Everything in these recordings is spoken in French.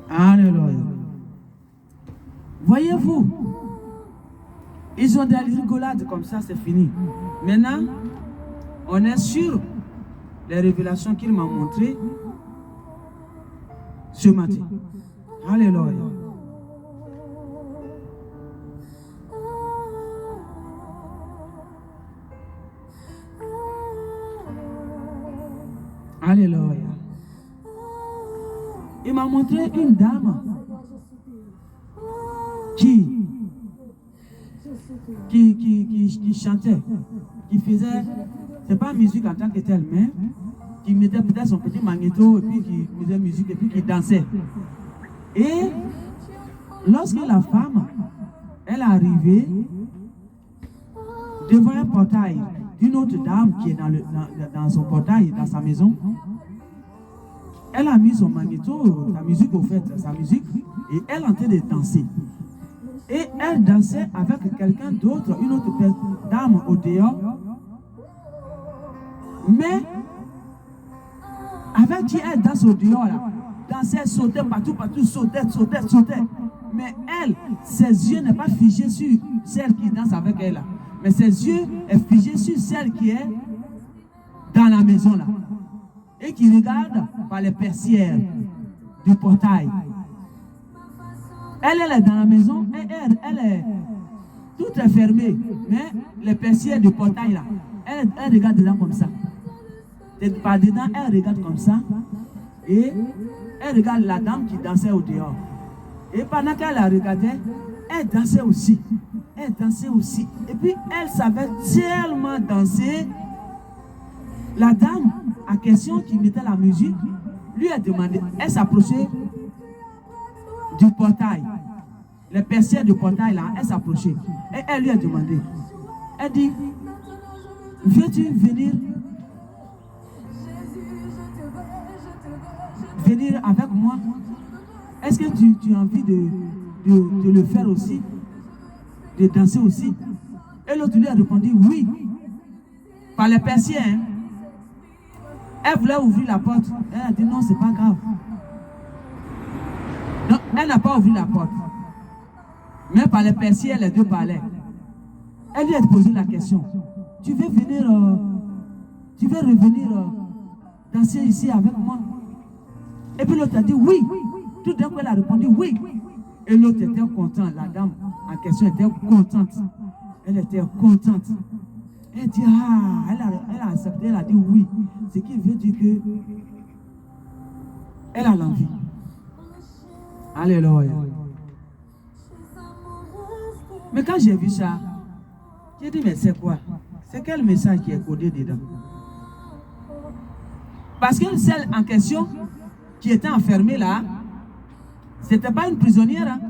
Alléluia. Voyez-vous, ils ont des rigolades comme ça, c'est fini. Maintenant, on est sur les révélations qu'il m'a montrées ce matin. Alléluia. Alléluia. Il m'a montré une dame qui chantait, qui faisait, c'est pas musique en tant que telle, mais qui mettait peut-être son petit magnéto et puis qui faisait musique et puis qui dansait. Et lorsque la femme, elle est arrivée devant un portail d'une autre dame qui est dans son portail, dans sa maison, elle a mis son magnéto, la musique au fait, sa musique, et elle est en train de danser. Et elle dansait avec quelqu'un d'autre, une autre dame au dehors. Mais avec qui elle danse au dehors là, dansait, sautait partout, sautait. Mais elle, ses yeux n'est pas figés sur celle qui danse avec elle là. Mais ses yeux est figé sur celle qui est dans la maison là. Et qui regarde par les persières du portail. Elle est dans la maison, et elle est, tout est fermé, mais les persières du portail là, elle regarde dedans comme ça. Par dedans, elle regarde comme ça, et elle regarde la dame qui dansait au dehors. Et pendant qu'elle la regardait, elle dansait aussi. Elle dansait aussi. Et puis elle savait tellement danser. La dame à question qui mettait la musique lui a demandé, elle s'approchait du portail, les persières du portail là, elle s'approchait et elle lui a demandé, elle dit, veux-tu venir avec moi? Est-ce que tu as envie de le faire aussi, de danser aussi? Et l'autre lui a répondu oui, par les persières. Hein? Elle voulait ouvrir la porte. Elle a dit non, c'est pas grave. Non, elle n'a pas ouvert la porte. Mais par les persières, les deux parlaient. Elle lui a posé la question. Tu veux revenir danser ici avec moi? Et puis l'autre a dit oui. Tout d'un coup, elle a répondu oui. Et l'autre était content. La dame en question était contente. Elle était contente. Elle dit, elle a accepté, elle a dit oui. Ce qui veut dire que elle a l'envie. Alléluia. Mais quand j'ai vu ça, j'ai dit, mais c'est quoi? C'est quel message qui est codé dedans? Parce que celle en question qui était enfermée là, c'était pas une prisonnière. Hein?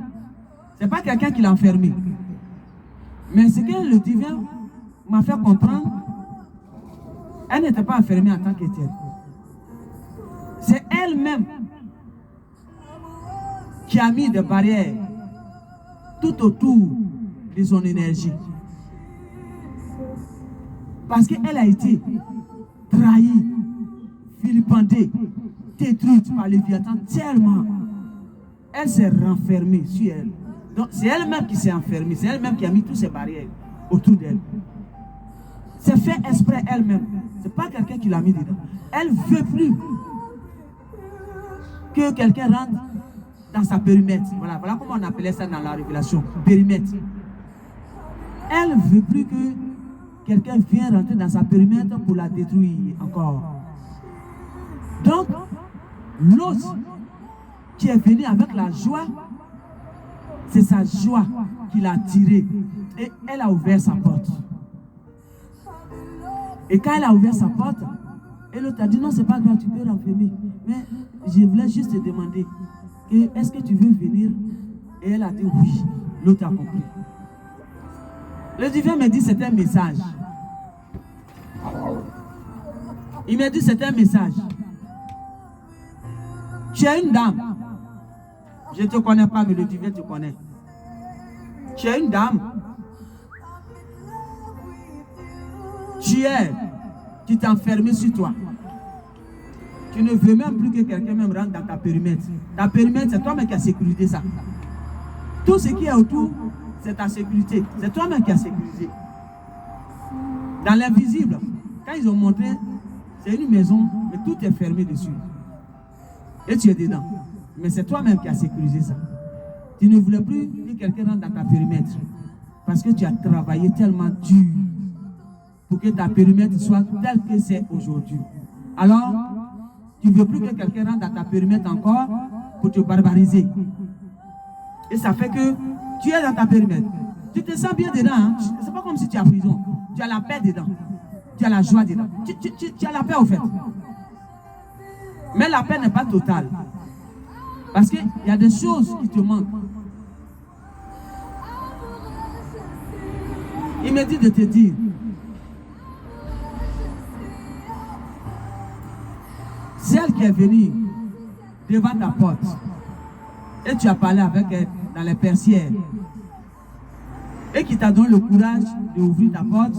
C'est pas quelqu'un qui l'a enfermée. Mais ce que le divin m'a fait comprendre, elle n'était pas enfermée en tant que telle. C'est elle-même qui a mis des barrières tout autour de son énergie. Parce qu'elle a été trahie, vilipendée, détruite par les Léviathan tellement. Elle s'est renfermée sur elle. Donc c'est elle-même qui s'est enfermée, c'est elle-même qui a mis toutes ces barrières autour d'elle. C'est fait exprès elle-même. C'est pas quelqu'un qui l'a mis dedans. Elle ne veut plus que quelqu'un rentre dans sa périmètre. Voilà comment on appelait ça dans la révélation. Périmètre. Elle ne veut plus que quelqu'un vienne rentrer dans sa périmètre pour la détruire encore. Donc, l'autre qui est venu avec la joie, c'est sa joie qui l'a tirée. Et elle a ouvert sa porte. Et quand elle a ouvert sa porte, et l'autre a dit non, c'est pas grave, tu peux renfermer. Mais je voulais juste te demander, est-ce que tu veux venir? Et elle a dit oui. L'autre a compris. Le divin me dit c'est un message. Il m'a dit c'est un message. Tu es une dame. Je ne te connais pas, mais le divin te connaît. Tu es une dame. Tu t'es enfermé sur toi. Tu ne veux même plus que quelqu'un même rentre dans ta périmètre. Ta périmètre, c'est toi-même qui as sécurisé ça. Tout ce qui est autour, c'est ta sécurité. C'est toi-même qui as sécurisé. Dans l'invisible, quand ils ont montré, c'est une maison, mais tout est fermé dessus. Et tu es dedans. Mais c'est toi-même qui as sécurisé ça. Tu ne voulais plus que quelqu'un rentre dans ta périmètre. Parce que tu as travaillé tellement dur pour que ta périmètre soit telle que c'est aujourd'hui. Alors, tu ne veux plus que quelqu'un rentre dans ta périmètre encore pour te barbariser. Et ça fait que tu es dans ta périmètre. Tu te sens bien dedans. Hein? C'est pas comme si tu es en prison. Tu as la paix dedans. Tu as la joie dedans. Tu as la paix au fait. Mais la paix n'est pas totale. Parce qu'il y a des choses qui te manquent. Il me dit de te dire, celle qui est venue devant ta porte, et tu as parlé avec elle dans les persières, et qui t'a donné le courage d'ouvrir ta porte,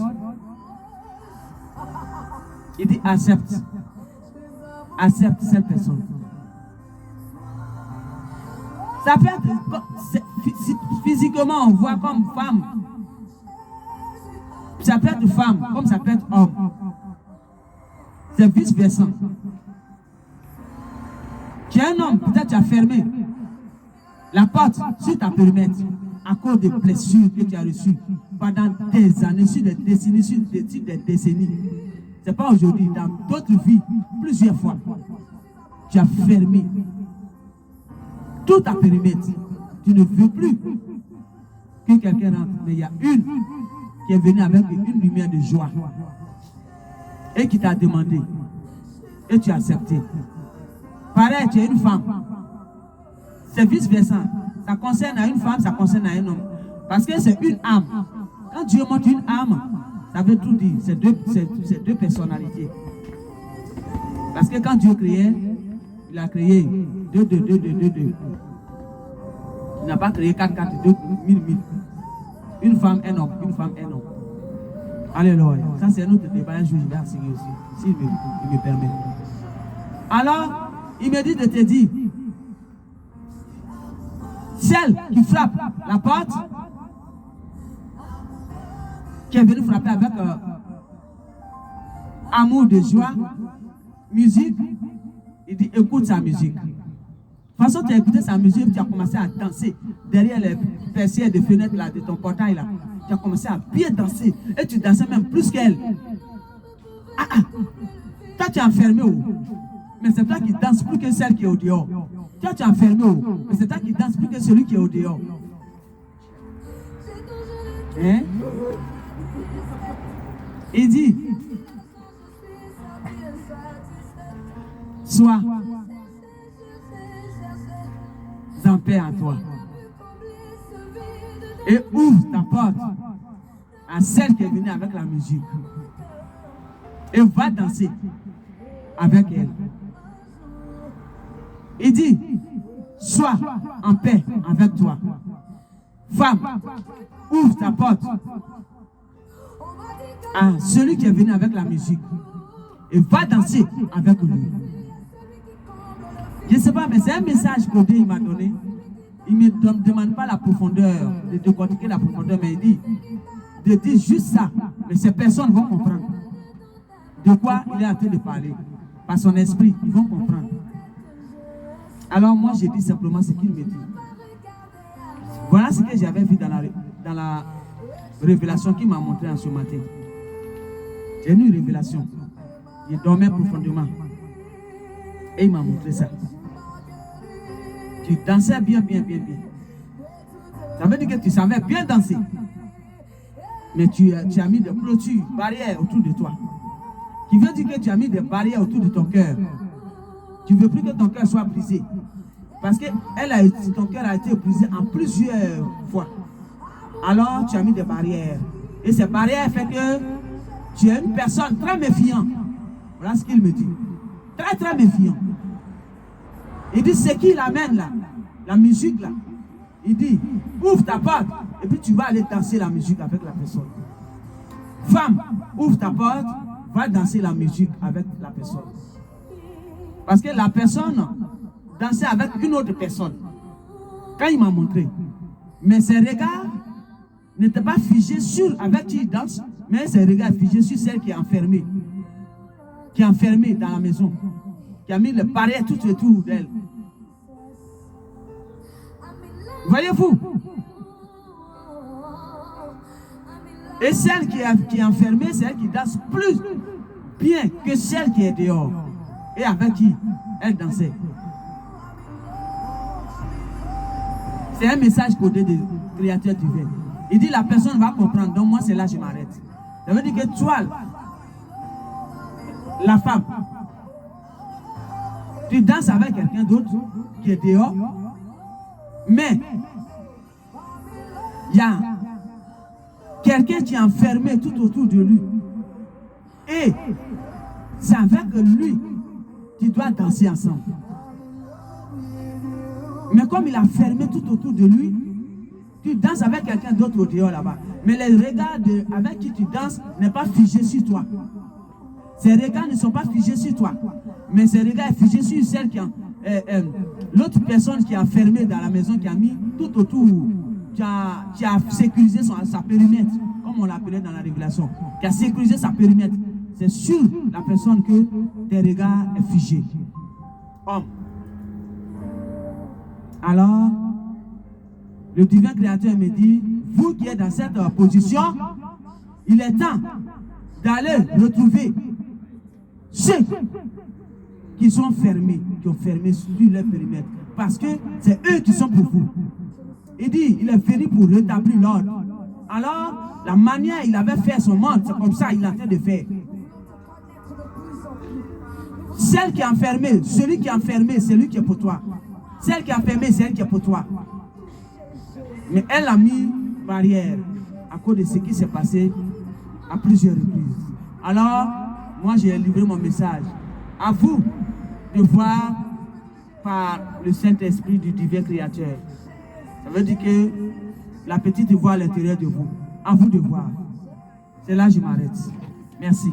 il dit accepte. Accepte cette personne. Ça peut être, physiquement on voit comme femme. Ça peut être femme, comme ça peut être homme. C'est vice-versa. Tu es un homme, peut-être tu as fermé la porte sur ta périmètre à cause des blessures que tu as reçues pendant des années, sur des décennies, sur des décennies. Ce n'est pas aujourd'hui, dans d'autres vies, plusieurs fois, tu as fermé tout ta périmètre. Tu ne veux plus que quelqu'un rentre, mais il y a une qui est venue avec une lumière de joie et qui t'a demandé et tu as accepté. Pareil, tu es une femme. C'est vice-versa. Ça concerne à une femme, ça concerne à un homme. Parce que c'est une âme. Quand Dieu montre une âme, ça veut tout dire. C'est deux personnalités. Parce que quand Dieu créait, il a créé deux. Il n'a pas créé 4, 2, 1000. Une femme, un homme, une femme, un homme. Alléluia. Ça, c'est un autre débat. Un jour, je vais enseigner aussi, s'il me permet. Alors, il me dit de te dire, celle qui frappe la porte, qui est venue frapper avec amour de joie, musique, il dit, écoute sa musique. De toute façon, tu as écouté sa musique, tu as commencé à danser derrière les persières de fenêtres là, de ton portail là. Tu as commencé à bien danser. Et tu dansais même plus qu'elle. Toi, tu es enfermé. Mais c'est toi qui danses plus que celle qui est au dehors. Toi, tu es enfermé. Mais c'est toi qui danses plus que celui qui est au dehors. Hein? Il dit, sois en paix à toi. Et ouvre ta porte à celle qui est venue avec la musique. Et va danser avec elle. Il dit, sois en paix avec toi. Femme, ouvre ta porte à celui qui est venu avec la musique. Et va danser avec lui. Je ne sais pas, mais c'est un message que Dieu m'a donné. Il ne me demande pas la profondeur, de décortiquer la profondeur, mais il dit de dire juste ça. Mais ces personnes vont comprendre de quoi il est en train de parler. Par son esprit, ils vont comprendre. Alors moi, j'ai dit simplement ce qu'il me dit. Voilà ce que j'avais vu dans la révélation qu'il m'a montré en ce matin. J'ai eu une révélation. Il dormait profondément. Et il m'a montré ça. Tu dansais bien. Ça veut dire que tu savais bien danser. Mais tu as mis des clôtures, barrières autour de toi. Qui veut dire que tu as mis des barrières autour de ton cœur. Tu ne veux plus que ton cœur soit brisé. Parce que ton cœur a été brisé en plusieurs fois. Alors tu as mis des barrières. Et ces barrières font que tu es une personne très méfiante. Voilà ce qu'il me dit. Très méfiant. Il dit, c'est qui l'amène là? La musique là. Il dit, ouvre ta porte. Et puis tu vas aller danser la musique avec la personne. Femme, ouvre ta porte. Va danser la musique avec la personne. Parce que la personne dansait avec une autre personne. Quand il m'a montré. Mais ses regards n'étaient pas figés sur avec qui il danse, mais ses regards figés sur celle qui est enfermée. Qui est enfermée dans la maison. Qui a mis le barrière tout autour d'elle. Voyez-vous? Et celle qui est enfermée, c'est elle qui danse plus bien que celle qui est dehors. Et avec qui elle dansait. C'est un message codé de créateur divin. Il dit la personne va comprendre. Donc moi c'est là que je m'arrête. Ça veut dire que toi, la femme, tu danses avec quelqu'un d'autre qui est dehors. Mais il y a quelqu'un qui est enfermé tout autour de lui. Et c'est avec lui qui doit danser ensemble. Mais comme il a fermé tout autour de lui, tu danses avec quelqu'un d'autre au dehors là-bas. Mais les regards avec qui tu danses n'est pas figé sur toi. Ces regards ne sont pas figés sur toi. Mais ces regards sont figés sur celle qui a... l'autre personne qui a fermé dans la maison, qui a mis tout autour, qui a sécurisé sa périmètre, comme on l'appelait dans la révélation, qui a sécurisé sa périmètre. C'est sur la personne que tes regards sont figés. Homme. Alors, le divin créateur me dit, vous qui êtes dans cette position, il est temps d'aller retrouver ceux qui sont fermés, qui ont fermé sur leur périmètre. Parce que c'est eux qui sont pour vous. Il dit, il est venu pour rétablir l'ordre. Alors, la manière il avait fait son monde, c'est comme ça qu'il est en train de faire. Celle qui est enfermée, celui qui est enfermé, c'est lui qui est pour toi. Celle qui est enfermée, c'est elle qui est pour toi. Mais elle a mis barrière à cause de ce qui s'est passé à plusieurs reprises. Alors, moi j'ai livré mon message. À vous de voir par le Saint-Esprit du divin créateur. Ça veut dire que la petite voit à l'intérieur de vous. À vous de voir. C'est là que je m'arrête. Merci.